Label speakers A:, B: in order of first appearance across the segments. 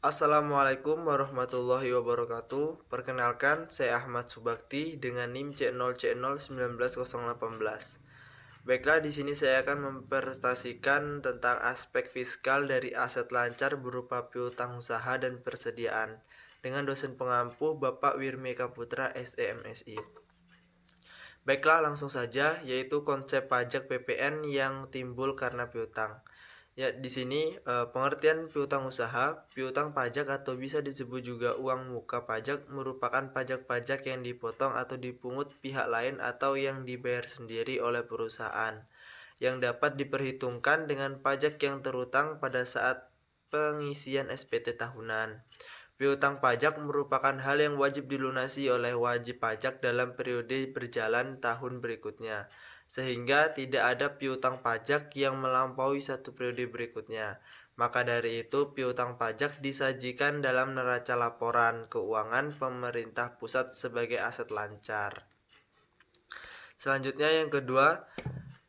A: Assalamualaikum warahmatullahi wabarakatuh. Perkenalkan, saya Ahmad Subakti dengan NIM C0C01918. Baiklah, di sini saya akan mempresentasikan tentang aspek fiskal dari aset lancar berupa piutang usaha dan persediaan dengan dosen pengampu Bapak Wirmeka Putra SEMSI. Baiklah, langsung saja, yaitu konsep pajak PPN yang timbul karena piutang. Ya, di sini pengertian piutang usaha, piutang pajak atau bisa disebut juga uang muka pajak merupakan pajak-pajak yang dipotong atau dipungut pihak lain atau yang dibayar sendiri oleh perusahaan, yang dapat diperhitungkan dengan pajak yang terutang pada saat pengisian SPT tahunan. Piutang pajak merupakan hal yang wajib dilunasi oleh wajib pajak dalam periode berjalan tahun berikutnya, sehingga tidak ada piutang pajak yang melampaui satu periode berikutnya. Maka dari itu, piutang pajak disajikan dalam neraca laporan keuangan pemerintah pusat sebagai aset lancar. Selanjutnya yang kedua,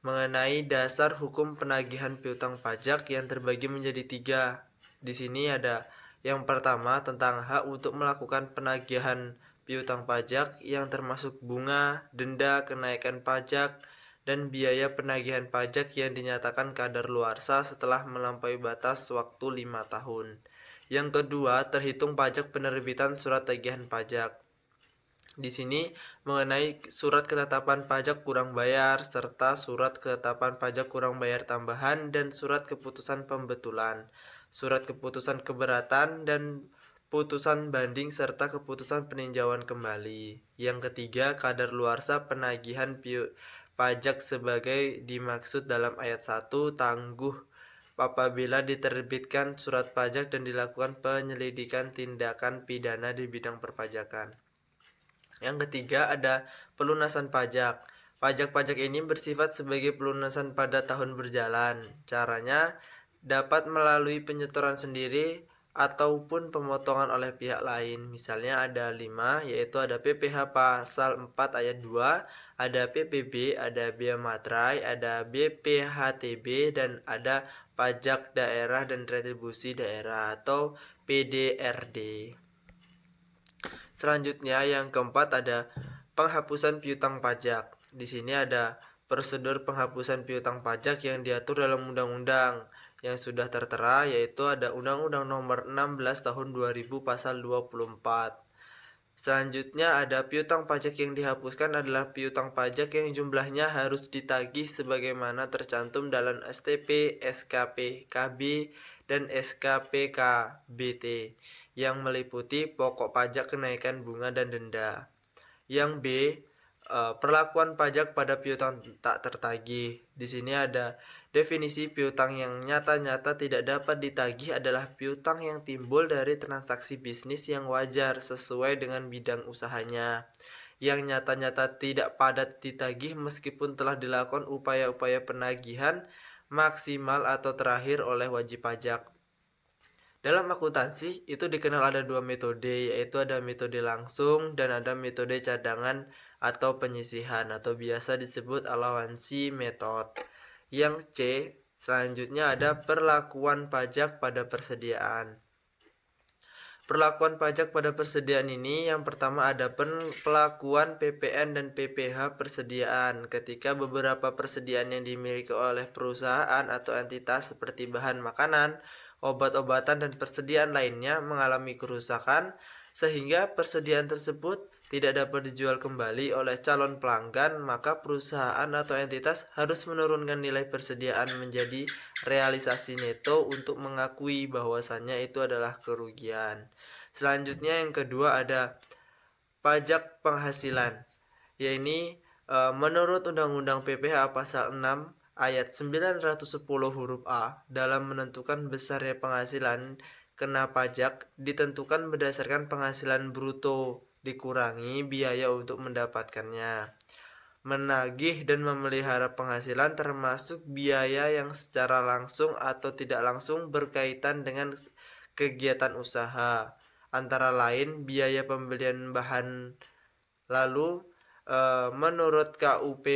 A: mengenai dasar hukum penagihan piutang pajak yang terbagi menjadi tiga. Di sini ada yang pertama tentang hak untuk melakukan penagihan piutang pajak yang termasuk bunga, denda, kenaikan pajak, dan biaya penagihan pajak yang dinyatakan kadaluarsa setelah melampaui batas waktu 5 tahun. Yang kedua, terhitung pajak penerbitan surat tagihan pajak. Di sini mengenai surat ketetapan pajak kurang bayar serta surat ketetapan pajak kurang bayar tambahan dan surat keputusan pembetulan, surat keputusan keberatan dan putusan banding serta keputusan peninjauan kembali. Yang ketiga, kadaluarsa penagihan pajak sebagai dimaksud dalam ayat 1 tangguh apabila diterbitkan surat pajak dan dilakukan penyelidikan tindakan pidana di bidang perpajakan. Yang ketiga ada pelunasan pajak. Pajak-pajak ini bersifat sebagai pelunasan pada tahun berjalan. Caranya dapat melalui penyetoran sendiri ataupun pemotongan oleh pihak lain. Misalnya ada 5, yaitu ada PPh pasal 4 ayat 2, ada PPB, ada bea materai, ada BPHTB, dan ada pajak daerah dan retribusi daerah atau PDRD. Selanjutnya yang keempat ada penghapusan piutang pajak. Di sini ada prosedur penghapusan piutang pajak yang diatur dalam undang-undang yang sudah tertera, yaitu ada Undang-Undang Nomor 16 Tahun 2000 Pasal 24. Selanjutnya ada piutang pajak yang dihapuskan adalah piutang pajak yang jumlahnya harus ditagih sebagaimana tercantum dalam STP, SKP, KB, dan SKP KBT yang meliputi pokok pajak, kenaikan bunga, dan denda. Yang B, perlakuan pajak pada piutang tak tertagih. Di sini ada definisi piutang yang nyata-nyata tidak dapat ditagih adalah piutang yang timbul dari transaksi bisnis yang wajar sesuai dengan bidang usahanya, yang nyata-nyata tidak padat ditagih meskipun telah dilakukan upaya-upaya penagihan maksimal atau terakhir oleh wajib pajak. Dalam akuntansi itu dikenal ada dua metode, yaitu ada metode langsung dan ada metode cadangan atau penyisihan atau biasa disebut allowancy method. Yang C, selanjutnya ada perlakuan pajak pada persediaan. Perlakuan pajak pada persediaan ini yang pertama ada pelakuan PPN dan PPh persediaan ketika beberapa persediaan yang dimiliki oleh perusahaan atau entitas seperti bahan makanan, obat-obatan, dan persediaan lainnya mengalami kerusakan sehingga persediaan tersebut tidak dapat dijual kembali oleh calon pelanggan, maka perusahaan atau entitas harus menurunkan nilai persediaan menjadi realisasi neto untuk mengakui bahwasannya itu adalah kerugian. Selanjutnya yang kedua ada pajak penghasilan, yaitu menurut Undang-Undang PPh pasal 6 ayat 910 huruf A, dalam menentukan besarnya penghasilan kena pajak ditentukan berdasarkan penghasilan bruto dikurangi biaya untuk mendapatkannya. Menagih dan memelihara penghasilan termasuk biaya yang secara langsung atau tidak langsung berkaitan dengan kegiatan usaha, antara lain biaya pembelian bahan. Lalu menurut KUP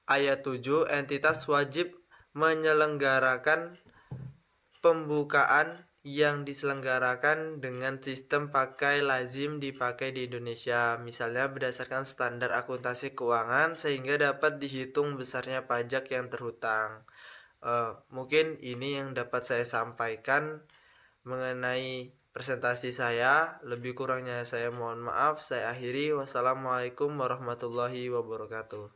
A: ayat 7, entitas wajib menyelenggarakan pembukaan yang diselenggarakan dengan sistem pakai lazim dipakai di Indonesia, misalnya berdasarkan standar akuntansi keuangan sehingga dapat dihitung besarnya pajak yang terhutang. Mungkin ini yang dapat saya sampaikan mengenai presentasi saya. Lebih kurangnya saya mohon maaf. Saya akhiri. Wassalamualaikum warahmatullahi wabarakatuh.